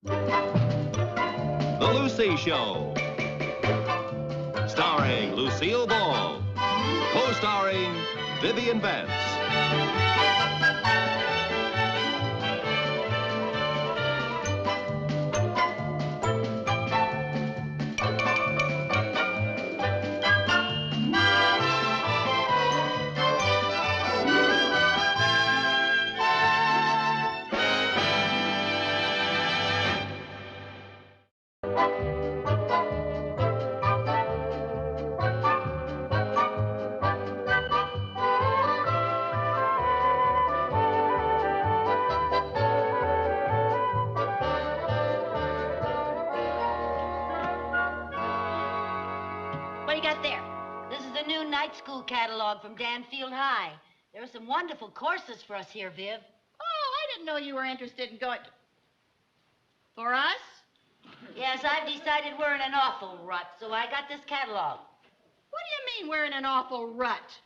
The Lucy Show. Starring Lucille Ball. Co-starring Vivian Vance. What do you got there? This is the new night school catalog from Danfield High. There are some wonderful courses for us here, Viv. Oh, I didn't know you were interested in going. For us? Yes, I've decided we're in an awful rut, so I got this catalog. What do you mean we're in an awful rut?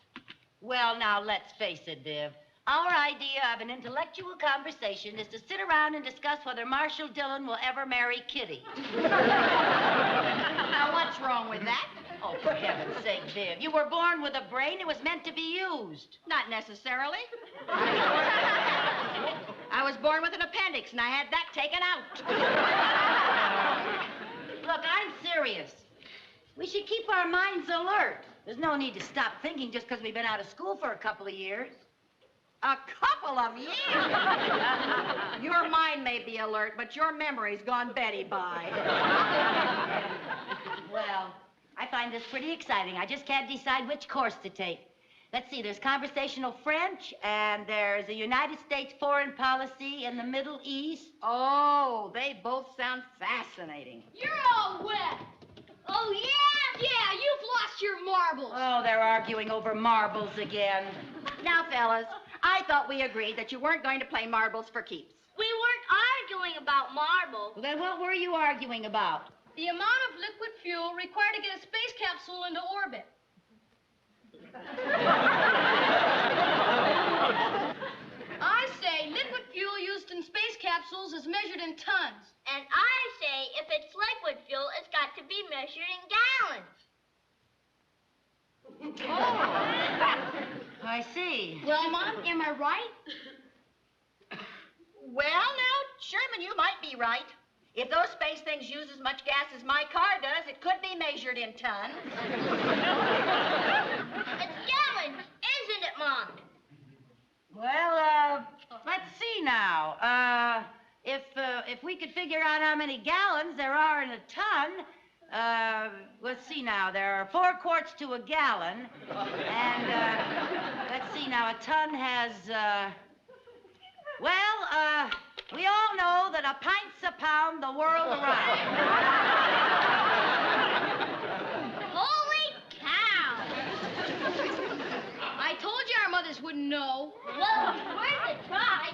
Well, now, let's face it, Viv. Our idea of an intellectual conversation is to sit around and discuss whether Marshall Dillon will ever marry Kitty. Now, what's wrong with that? Oh, for heaven's sake, Viv. You were born with a brain. It was meant to be used. Not necessarily. I was born with an appendix, and I had that taken out. Look, I'm serious. We should keep our minds alert. There's no need to stop thinking just because we've been out of school for a couple of years. A couple of years? Your mind may be alert, but your memory's gone Betty by. Well, I find this pretty exciting. I just can't decide which course to take. Let's see, there's conversational French, and there's a United States foreign policy in the Middle East. Oh, they both sound fascinating. You're all wet. Oh, yeah, you've lost your marbles. Oh, they're arguing over marbles again. Now, fellas, I thought we agreed that you weren't going to play marbles for keeps. We weren't arguing about marbles. Well, then what were you arguing about? The amount of liquid fuel required to get a space capsule into orbit. I say liquid fuel used in space capsules is measured in tons. And I say if it's liquid fuel, it's got to be measured in gallons. Oh, I see. Well, Mom, am I right? Well, now, Sherman, you might be right. If those space things use as much gas as my car does, it could be measured in tons. It's gallons, isn't it, Mom? Well, let's see now. If we could figure out how many gallons there are in a ton, let's see now. There are 4 quarts to a gallon. And, let's see now. A ton has, we all know that a pint's a pound the world around. Holy cow! I told you our mothers wouldn't know. Well, where's the try?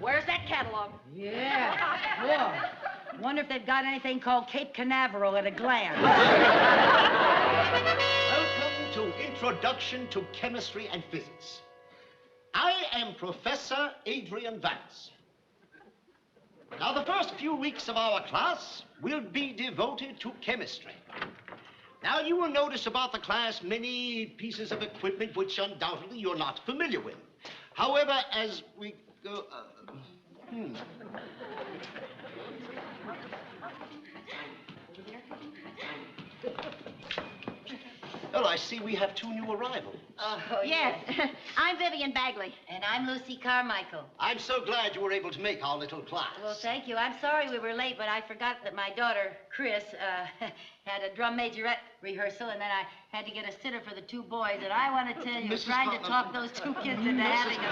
Where's that catalog? Yeah. Whoa. Wonder if they've got anything called Cape Canaveral at a glance. Welcome to Introduction to Chemistry and Physics. I am Professor Adrian Vance. Now, the first few weeks of our class will be devoted to chemistry. Now, you will notice about the class many pieces of equipment which undoubtedly you're not familiar with. However, as we go... Well, I see we have 2 new arrivals. Yes. I'm Vivian Bagley. And I'm Lucy Carmichael. I'm so glad you were able to make our little class. Well, thank you. I'm sorry we were late, but I forgot that my daughter, Chris, had a drum majorette rehearsal, and then I had to get a sitter for the 2 boys. And I want to tell you, Mrs. trying to talk those 2 kids into having a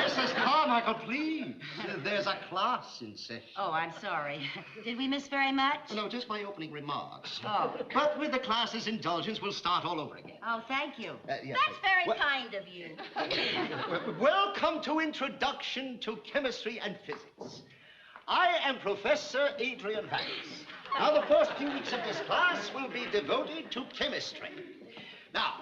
Mrs. Carmichael, please. There's a class in session. Oh, I'm sorry. Did we miss very much? No, just my opening remarks. Oh. But with the class's indulgence, we'll start all over again. Oh, thank you. Yes, That's very kind of you. Welcome to Introduction to Chemistry and Physics. I am Professor Adrian Vance. Now, the first few weeks of this class will be devoted to chemistry. Now,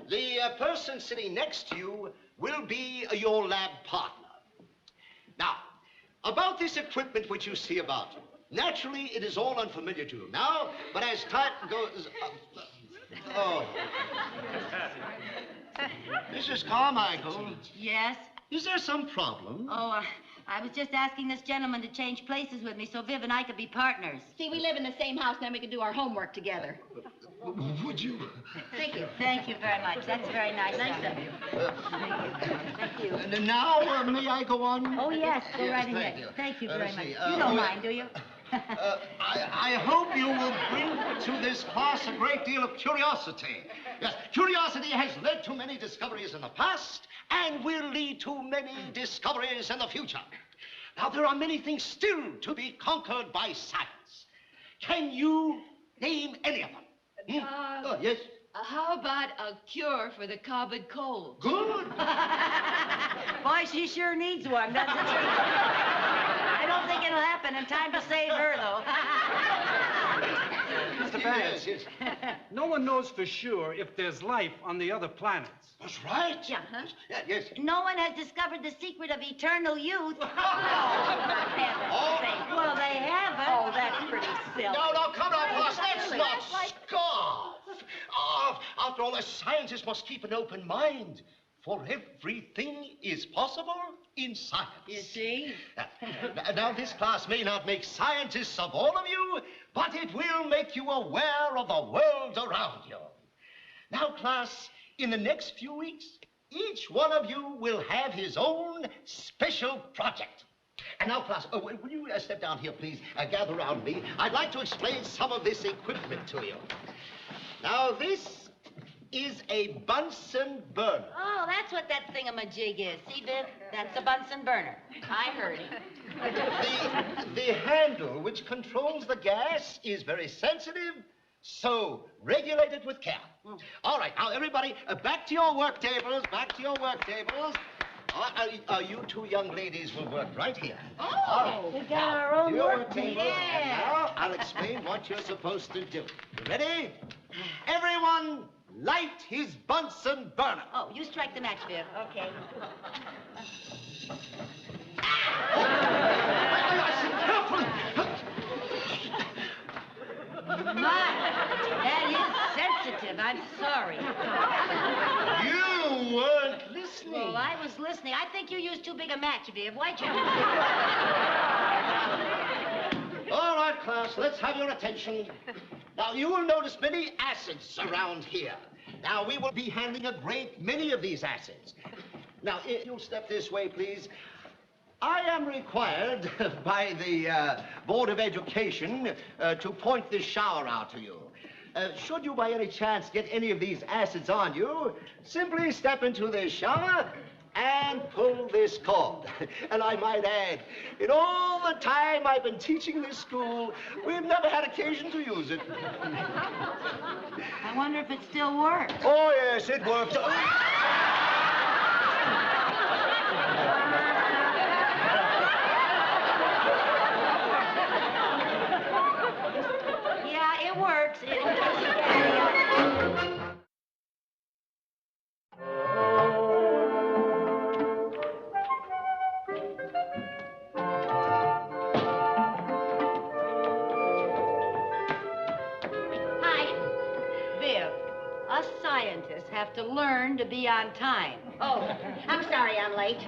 the person sitting next to you will be your lab partner. Now, about this equipment which you see about you. Naturally, it is all unfamiliar to you now, but as time goes... Mrs. Carmichael. Yes? Is there some problem? Oh, I was just asking this gentleman to change places with me so Viv and I could be partners. See, we live in the same house, and then we can do our homework together. Would you? Thank you. Thank you very much. That's very nice of you. Thank you. Now, may I go on? Oh, yes. Go Yes, right thank ahead. you. Thank you very much. see, You don't mind, do you? I hope you will bring to this class a great deal of curiosity. Yes, curiosity has led to many discoveries in the past and will lead to many discoveries in the future. Now, there are many things still to be conquered by science. Can you name any of them? Oh, yes? How about a cure for the common cold? Good. Boy, she sure needs one, doesn't she? I don't think it'll happen in time to save her, though. Mr. Vance, Yes. no one knows for sure if there's life on the other planets. That's right. Yeah, huh? Yeah, yes. No one has discovered the secret of eternal youth. Oh. Well, they haven't. Oh, that's pretty silly. No, come on, boss. Let's not scoff. After all, a scientist must keep an open mind. For everything is possible in science. You see? Now, this class may not make scientists of all of you, but it will make you aware of the world around you. Now, class, in the next few weeks, each one of you will have his own special project. And now, class, will you step down here, please? Gather around me. I'd like to explain some of this equipment to you. Now, this is a Bunsen burner. Oh, that's what that thingamajig is. See, Viv? That's a Bunsen burner. I heard it. The handle which controls the gas is very sensitive, so regulate it with care. All right, now, everybody, back to your work tables, back to your work tables. You two young ladies will work right here. Oh, we got our own work table. Yeah. Now, I'll explain what you're supposed to do. You ready? Everyone, light his Bunsen burner. Oh, you strike the match, Viv. Okay. My, that is sensitive. I'm sorry. You weren't listening. Well, I was listening. I think you used too big a match, Viv. Why'd you do All right, class, let's have your attention. Now, you will notice many acids around here. Now, we will be handling a great many of these acids. Now, if you'll step this way, please. I am required by the Board of Education to point this shower out to you. Should you by any chance get any of these acids on you, simply step into this shower and pull this cord. And I might add, in all the time I've been teaching this school, we've never had occasion to use it. I wonder if it still works. Oh, yes, it works. Yeah, it works. It works. Us scientists have to learn to be on time. Oh, I'm sorry I'm late.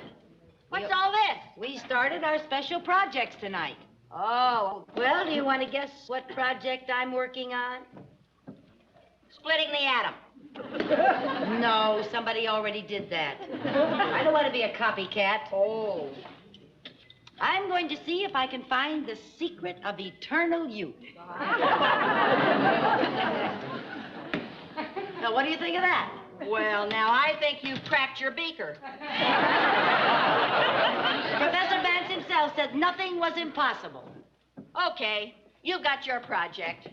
What's all this? We started our special projects tonight. Oh, Well, do you want to guess what project I'm working on? splitting the atom. No, somebody already did that. I don't want to be a copycat. Oh. I'm going to see if I can find the secret of eternal youth. Now, what do you think of that? Well, now I think you've cracked your beaker. Professor Vance himself said nothing was impossible. Okay, you've got your project.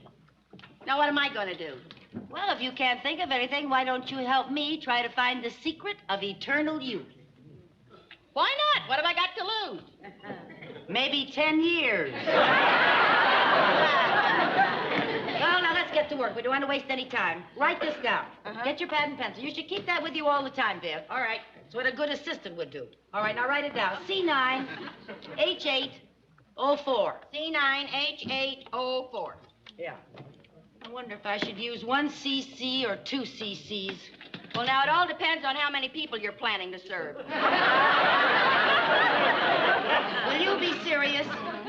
Now what am I going to do? Well, if you can't think of anything, why don't you help me try to find the secret of eternal youth? Why not? What have I got to lose? Maybe 10 years. Well, now let's get to work. We don't want to waste any time. Write this down. Get your pad and pencil. You should keep that with you all the time, Viv. All right. That's what a good assistant would do. All right, now write it down. C9H804. C9H804. Yeah. I wonder if I should use 1 cc or 2 cc's. Well, now, it all depends on how many people you're planning to serve. Will you be serious?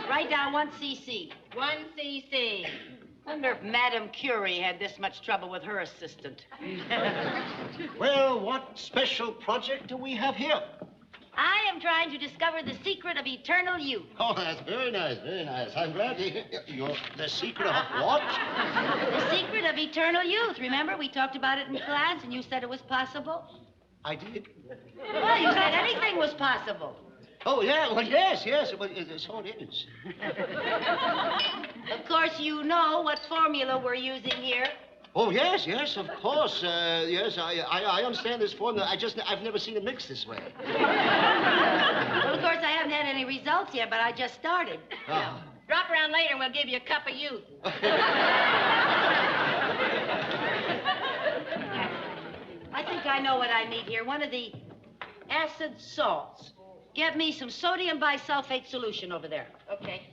Write down 1 cc. 1 cc. Wonder if Madame Curie had this much trouble with her assistant. Well, what special project do we have here? I am trying to discover the secret of eternal youth. Oh, that's very nice, very nice. I'm glad to hear the secret of what? The secret of eternal youth. Remember, we talked about it in class, and you said it was possible? I did? Well, you said anything was possible. Oh, yeah, well, yes, well, so it is. Of course, you know what formula we're using here. Oh, yes, of course. Yes, I understand this formula. I've never seen it mixed this way. Well, of course, I haven't had any results yet, but I just started. Oh. Drop around later and we'll give you a cup of youth. I think I know what I need here. One of the acid salts. Get me some sodium bisulfate solution over there. Okay.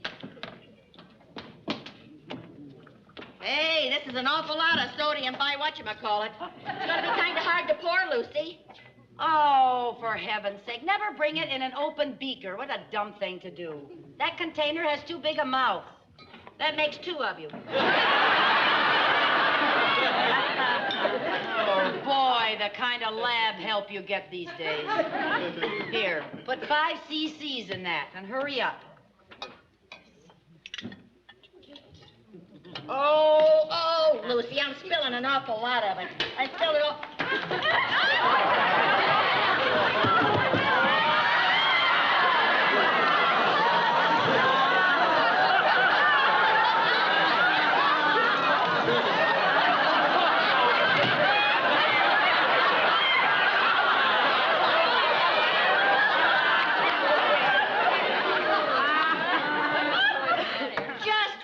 Hey, this is an awful lot of sodium whatchamacallit. It's gonna be kind of hard to pour, Lucy. Oh, for heaven's sake, never bring it in an open beaker. What a dumb thing to do. That container has too big a mouth. That makes 2 of you. Oh, boy, the kind of lab help you get these days. Here, put 5 cc's in that, and hurry up. Oh, Lucy, I'm spilling an awful lot of it. I spilled it all.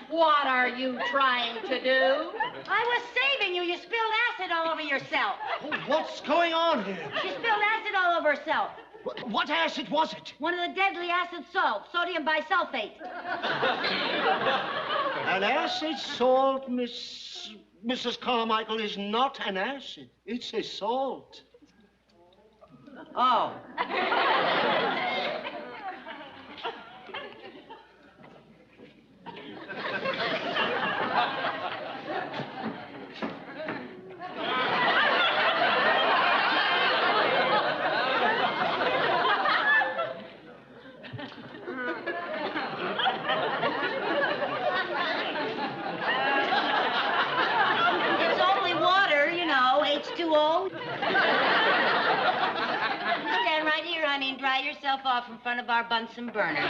What are you trying to do? I was saving you. You spilled acid all over yourself. Oh, what's going on here? She spilled acid all over herself. What acid was it? One of the deadly acid salts, sodium bisulfate. An acid salt, Mrs. Carmichael, is not an acid. It's a salt. Oh. It's only water, you know, H2O. Stand right here, honey, and dry yourself off in front of our Bunsen burner.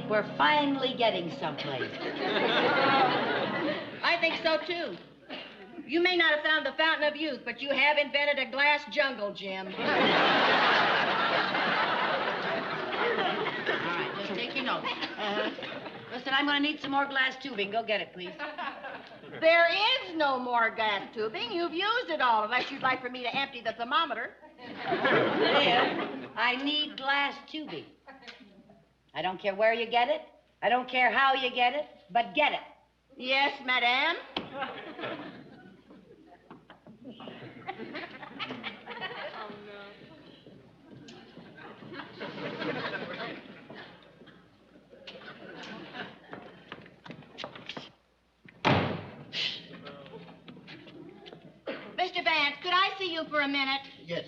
We're finally getting someplace. I think so, too. You may not have found the fountain of youth, but you have invented a glass jungle, Jim. All right, just take your notes. Listen, I'm going to need some more glass tubing. Go get it, please. There is no more gas tubing. You've used it all, unless you'd like for me to empty the thermometer. Well, I need glass tubing. I don't care where you get it. I don't care how you get it, but get it. Yes, madame. Mr. Vance, could I see you for a minute? Yes.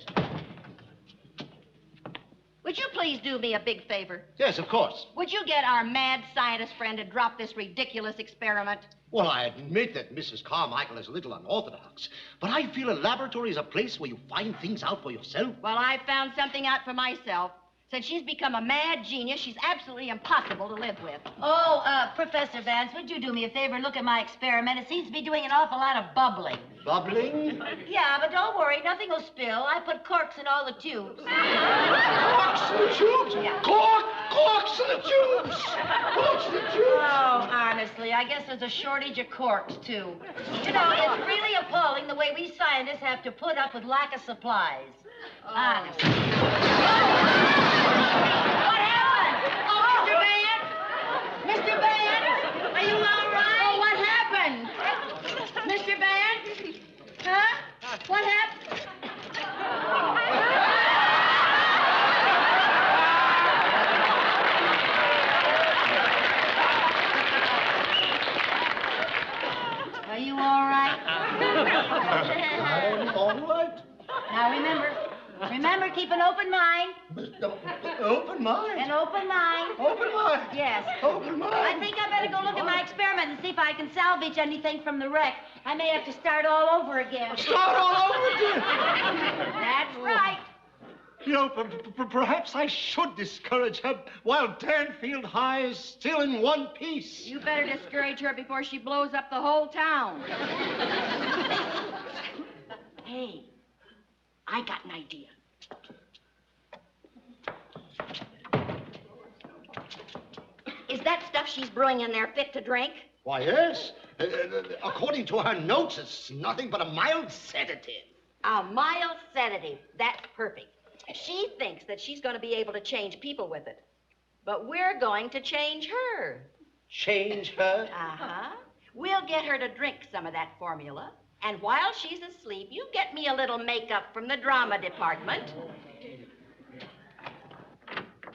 Would you please do me a big favor? Yes, of course. Would you get our mad scientist friend to drop this ridiculous experiment? Well, I admit that Mrs. Carmichael is a little unorthodox, but I feel a laboratory is a place where you find things out for yourself. Well, I found something out for myself. Since she's become a mad genius, she's absolutely impossible to live with. Oh, Professor Vance, would you do me a favor and look at my experiment? It seems to be doing an awful lot of bubbling. Bubbling? Yeah, but don't worry, nothing will spill. I put corks in all the tubes. Corks in the tubes? Yeah. Corks in the tubes! Corks in the tubes! Oh, honestly, I guess there's a shortage of corks, too. You know, it's really appalling the way we scientists have to put up with lack of supplies. Honestly. What happened? Oh, Mr. Vance? Mr. Vance? Are you all right? Oh, what happened? Mr. Vance? Huh? What happened? Are you all right? I'm all right. Now remember, keep an open mind. Open mind? An open mind. Open mind? Yes. Open mind? I think I better go look at my experiment and see if I can salvage anything from the wreck. I may have to start all over again. Start all over again? That's right. You know, perhaps I should discourage her while Danfield High is still in one piece. You better discourage her before she blows up the whole town. Hey, I got an idea. Is that stuff she's brewing in there fit to drink? Why, yes. According to her notes, it's nothing but a mild sedative. A mild sedative. That's perfect. She thinks that she's going to be able to change people with it. But we're going to change her. Change her? Uh-huh. We'll get her to drink some of that formula. And while she's asleep, you get me a little makeup from the drama department.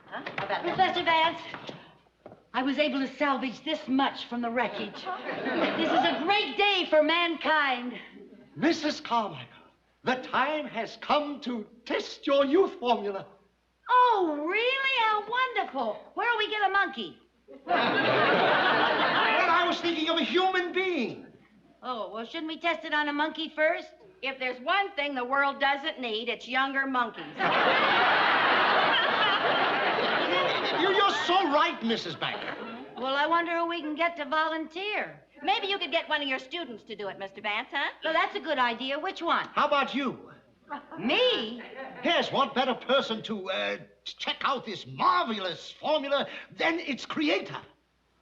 Huh? How about that? Professor Vance, I was able to salvage this much from the wreckage. This is a great day for mankind. Mrs. Carmichael, the time has come to test your youth formula. Oh, really? How wonderful. Where'll we get a monkey? Well, I was thinking of a human being. Oh, well, shouldn't we test it on a monkey first? If there's one thing the world doesn't need, it's younger monkeys. You're so right, Mrs. Banker. Well, I wonder who we can get to volunteer. Maybe you could get one of your students to do it, Mr. Vance, huh? Well, that's a good idea. Which one? How about you? Me? Yes, what better person to check out this marvelous formula than its creator?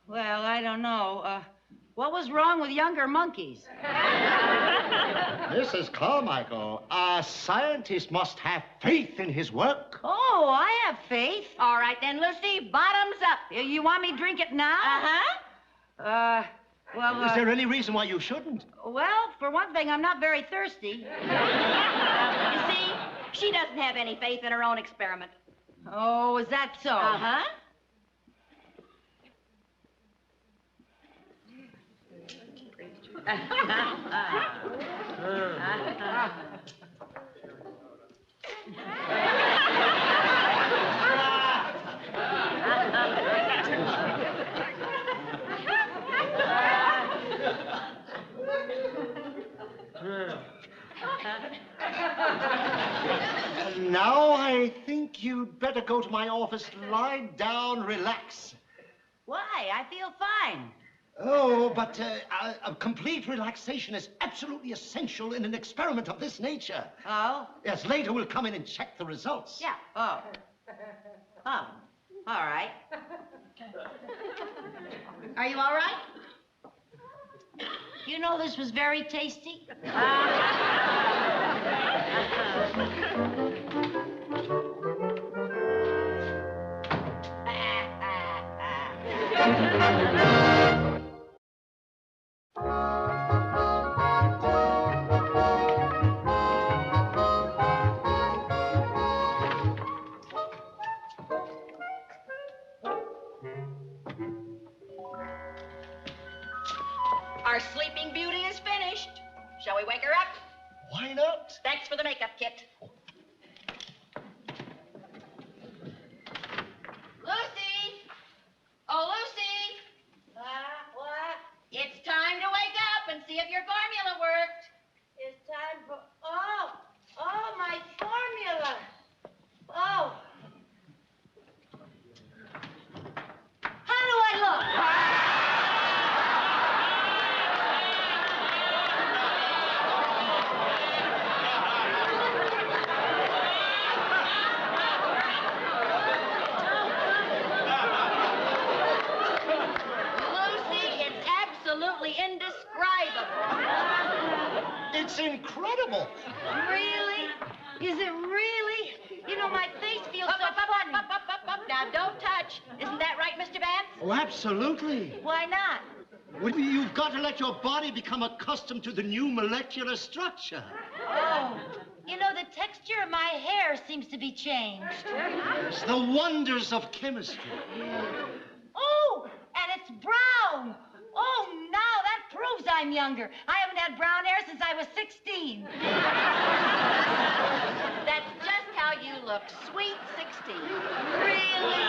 Well, I don't know. What was wrong with younger monkeys? Mrs. Carmichael, a scientist must have faith in his work. Oh, I have faith. All right, then, Lucy, bottoms up. You want me to drink it now? Uh-huh. Well, Is there any reason why you shouldn't? Well, for one thing, I'm not very thirsty. You see, she doesn't have any faith in her own experiment. Oh, is that so? Uh-huh. Now I think you'd better go to my office, lie down, relax. Why? I feel fine. Oh, but a complete relaxation is absolutely essential in an experiment of this nature. Oh? Yes, later we'll come in and check the results. Yeah. Oh. Oh. All right. Are you all right? You know this was very tasty? Our Sleeping Beauty is finished. Shall we wake her up? Why not? Thanks for the makeup kit. see if your formula worked. It's time for... Oh, my formula. Oh. How do I look? Absolutely indescribable. It's incredible. Really? Is it really? You know, my face feels so funny. Now, don't touch. Isn't that right, Mr. Vance? Oh, absolutely. Why not? Well, you've got to let your body become accustomed to the new molecular structure. Oh. You know, the texture of my hair seems to be changed. It's the wonders of chemistry. Oh, and it's brown. Oh, now that proves I'm younger. I haven't had brown hair since I was 16. That's just how you look. Sweet 16. Really?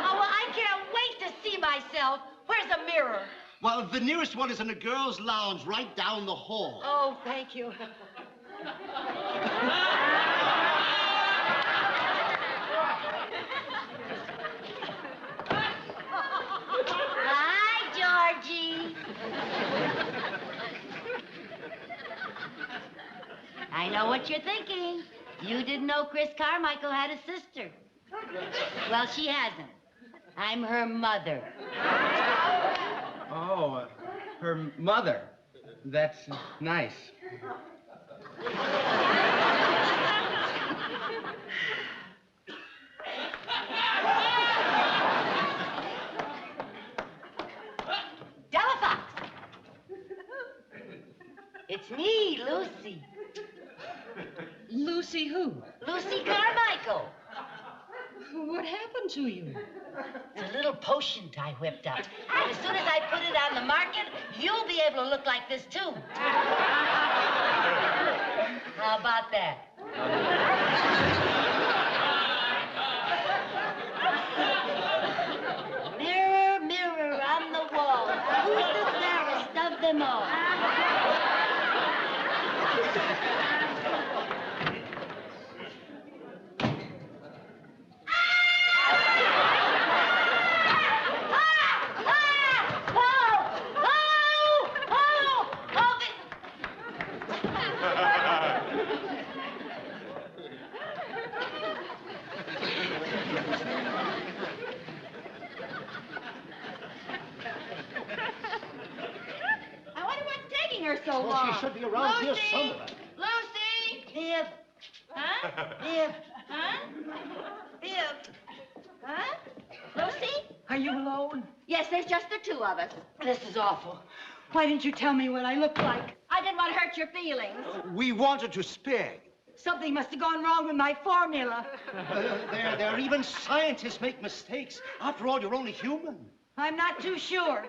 Oh, well, I can't wait to see myself. Where's a mirror? Well, the nearest one is in a girls' lounge right down the hall. Oh, thank you. Hi, Georgie. I know what you're thinking. You didn't know Chris Carmichael had a sister. Well, she hasn't. I'm her mother. Oh, her mother. That's nice. Delafox. It's me, Lucy. Lucy who? Lucy Carmichael. What happened to you? It's a little potion I whipped up. And as soon as I put it on the market, you'll be able to look like this, too. How about that? Mirror, mirror on the wall, who's the fairest of them all? So well, long. she should be around Lucy! here somewhere. Lucy! Biff. Huh? Biff. Huh? Biff. Huh? Lucy? Are you alone? Yes, there's just the two of us. This is awful. Why didn't you tell me what I look like? I didn't want to hurt your feelings. We wanted to spare you. Something must have gone wrong with my formula. There, even scientists make mistakes. After all, you're only human. I'm not too sure.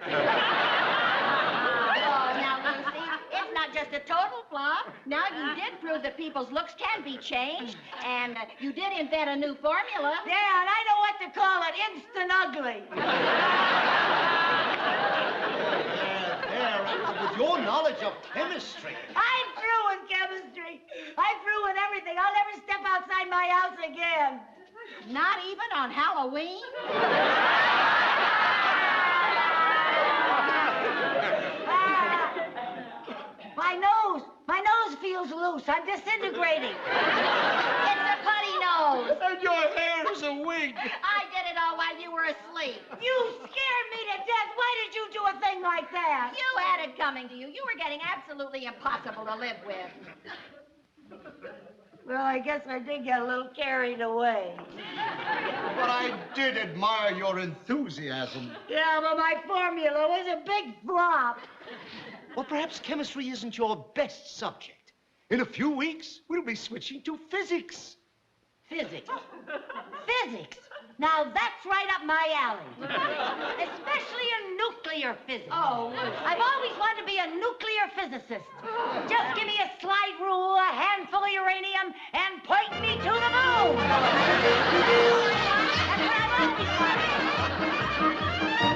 Oh, now, Lucy, it's not just a total flop. Now, you did prove that people's looks can be changed, and you did invent a new formula. Yeah, and I know what to call it, instant ugly. With your knowledge of chemistry. I'm through with chemistry. I'm through with everything. I'll never step outside my house again. Not even on Halloween? My nose feels loose. I'm disintegrating. It's a putty nose. And your hair is a wig. I did it all while you were asleep. You scared me to death. Why did you do a thing like that? You had it coming to you. You were getting absolutely impossible to live with. Well, I guess I did get a little carried away. But I did admire your enthusiasm. Yeah, but my formula was a big flop. Well, perhaps chemistry isn't your best subject. In a few weeks, we'll be switching to physics. Physics. Physics. Now, that's right up my alley. Especially in nuclear physics. Oh, I've always wanted to be a nuclear physicist. Just give me a slide rule, a handful of uranium, and point me to the moon. That's what I want.